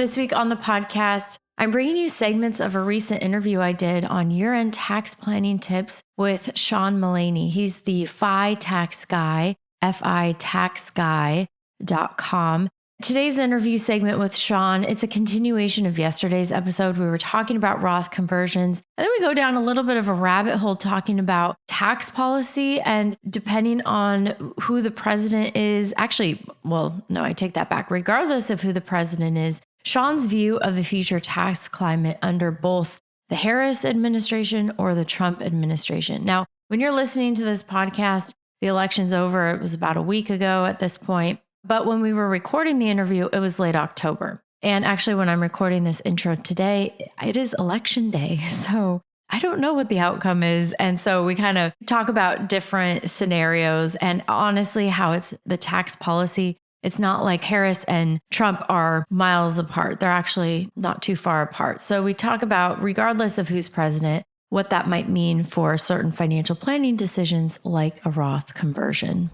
This week on the podcast, I'm bringing you segments of a recent interview I did on year-end tax planning tips with Sean Mullaney. He's the FI Tax Guy, FITaxGuy.com. Today's interview segment with Sean, it's a continuation of yesterday's episode. We were talking about Roth conversions, and then we go down a little bit of a rabbit hole talking about tax policy, and depending on who the president is, I take that back. Regardless of who the president is, Sean's view of the future tax climate under both the Harris administration or the Trump administration. Now, when you're listening to this podcast, the election's over. It was about a week ago at this point. But when we were recording the interview, it was late October. And actually, when I'm recording this intro today, it is election day. So I don't know what the outcome is. And so we kind of talk about different scenarios and honestly, how it's the tax policy. It's not like Harris and Trump are miles apart. They're actually not too far apart. So we talk about, regardless of who's president, what that might mean for certain financial planning decisions like a Roth conversion.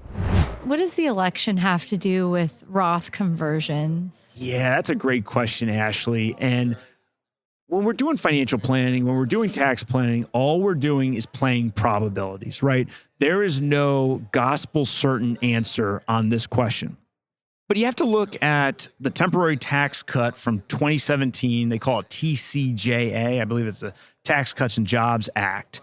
What does the election have to do with Roth conversions? Yeah, that's a great question, Ashley. And when we're doing financial planning, when we're doing tax planning, all we're doing is playing probabilities, right? There is no gospel certain answer on this question. But you have to look at the temporary tax cut from 2017. They call it TCJA. I believe it's the Tax Cuts and Jobs Act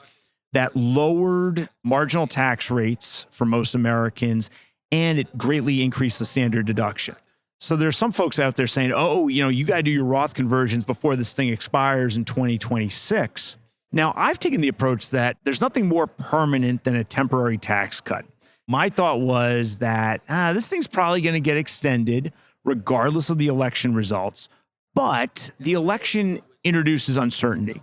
that lowered marginal tax rates for most Americans, and it greatly increased the standard deduction. So there's some folks out there saying, you got to do your Roth conversions before this thing expires in 2026. Now, I've taken the approach that there's nothing more permanent than a temporary tax cut. My thought was that this thing's probably going to get extended regardless of the election results, but the election introduces uncertainty.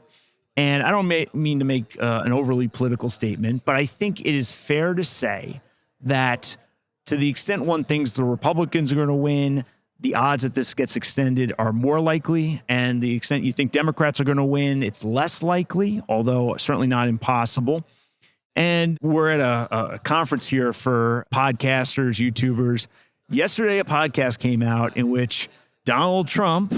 And I don't mean to make an overly political statement, but I think it is fair to say that to the extent one thinks the Republicans are going to win, the odds that this gets extended are more likely. And the extent you think Democrats are going to win, it's less likely, although certainly not impossible. And we're at a conference here for podcasters, YouTubers. Yesterday, a podcast came out in which Donald Trump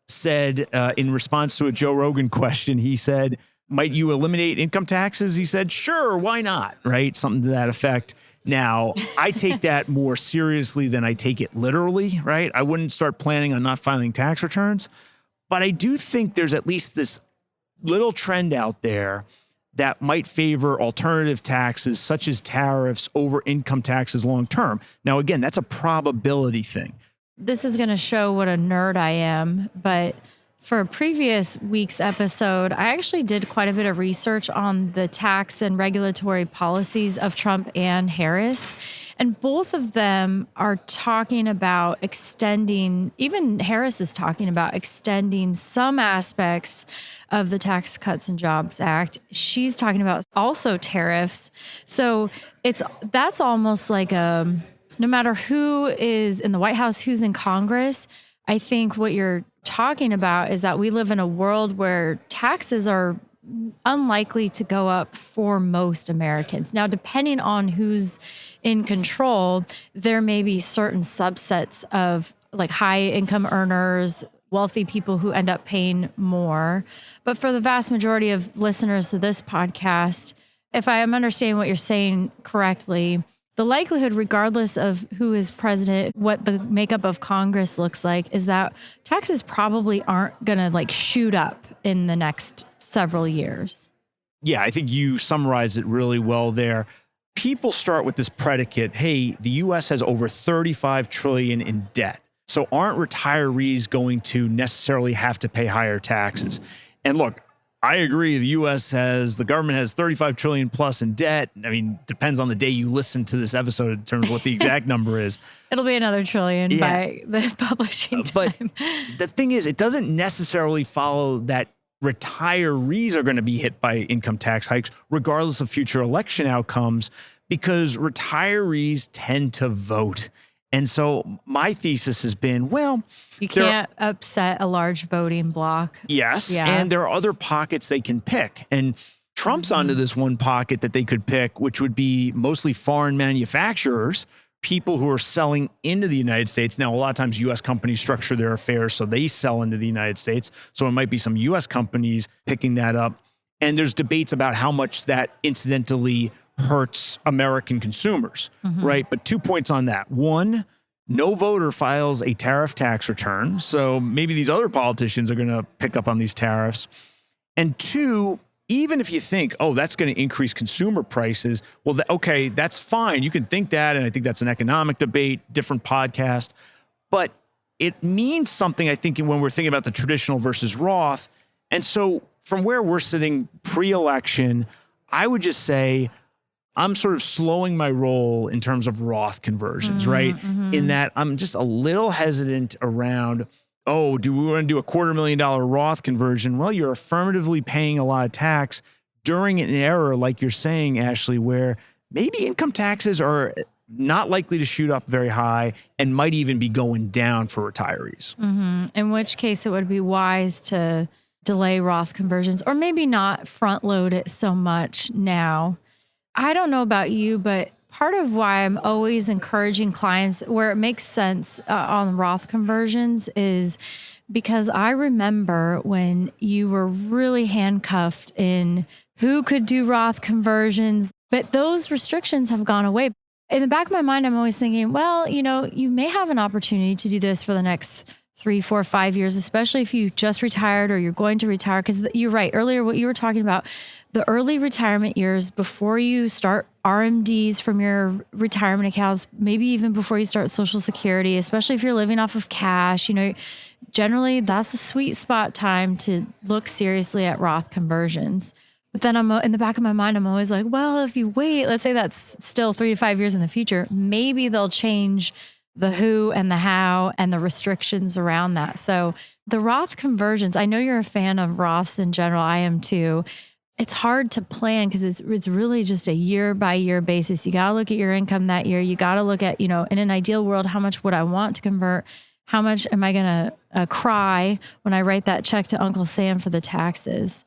said, in response to a Joe Rogan question, he said, might you eliminate income taxes? He said, sure, why not? Right? Something to that effect. Now, I take that more seriously than I take it literally, right? I wouldn't start planning on not filing tax returns. But I do think there's at least this little trend out there that might favor alternative taxes such as tariffs over income taxes long term. Now, again, that's a probability thing. This is going to show what a nerd I am, but for a previous week's episode, I actually did quite a bit of research on the tax and regulatory policies of Trump and Harris. And both of them are talking about extending, even Harris is talking about extending some aspects of the Tax Cuts and Jobs Act. She's talking about also tariffs. So that's almost like no matter who is in the White House, who's in Congress, I think what you're talking about is that we live in a world where taxes are unlikely to go up for most Americans. Now, depending on who's in control, there may be certain subsets of like high income earners, wealthy people who end up paying more. But for the vast majority of listeners to this podcast, if I am understanding what you're saying correctly, the likelihood, regardless of who is president, what the makeup of Congress looks like, is that taxes probably aren't going to shoot up in the next several years. Yeah, I think you summarized it really well there. People start with this predicate, hey, the U.S. has over $35 trillion in debt. So aren't retirees going to necessarily have to pay higher taxes? And look, I agree. The government has 35 trillion plus in debt. I mean, depends on the day you listen to this episode in terms of what the exact number is. It'll be another trillion by the publishing time. But the thing is, it doesn't necessarily follow that retirees are going to be hit by income tax hikes, regardless of future election outcomes, because retirees tend to vote. And so my thesis has been, well, you can't upset a large voting bloc. Yes. Yeah. And there are other pockets they can pick. And Trump's onto this one pocket that they could pick, which would be mostly foreign manufacturers, people who are selling into the United States. Now, a lot of times U.S. companies structure their affairs so they sell into the United States. So it might be some U.S. companies picking that up. And there's debates about how much that incidentally hurts American consumers, right? But 2 points on that. One, no voter files a tariff tax return. So maybe these other politicians are going to pick up on these tariffs. And two, even if you think, oh, that's going to increase consumer prices, well, okay, that's fine. You can think that. And I think that's an economic debate, different podcast. But it means something, I think, when we're thinking about the traditional versus Roth. And so from where we're sitting pre-election, I would just say I'm sort of slowing my roll in terms of Roth conversions, right? In that I'm just a little hesitant around, oh, do we want to do a $250,000 Roth conversion? Well, you're affirmatively paying a lot of tax during an era, like you're saying, Ashley, where maybe income taxes are not likely to shoot up very high and might even be going down for retirees. In which case it would be wise to delay Roth conversions or maybe not front load it so much now. I don't know about you, but part of why I'm always encouraging clients where it makes sense on Roth conversions is because I remember when you were really handcuffed in who could do Roth conversions, but those restrictions have gone away. In the back of my mind, I'm always thinking, well, you may have an opportunity to do this for the next 3, 4, 5 years, especially if you just retired or you're going to retire. Because you're right. Earlier, what you were talking about, the early retirement years before you start RMDs from your retirement accounts, maybe even before you start Social Security, especially if you're living off of cash, generally that's the sweet spot time to look seriously at Roth conversions. But then I'm in the back of my mind, I'm always like, well, if you wait, let's say that's still 3 to 5 years in the future, maybe they'll change the who and the how and the restrictions around that. So the Roth conversions, I know you're a fan of Roths in general. I am too. It's hard to plan because it's really just a year by year basis. You got to look at your income that year. You got to look at, in an ideal world, how much would I want to convert? How much am I going to cry when I write that check to Uncle Sam for the taxes?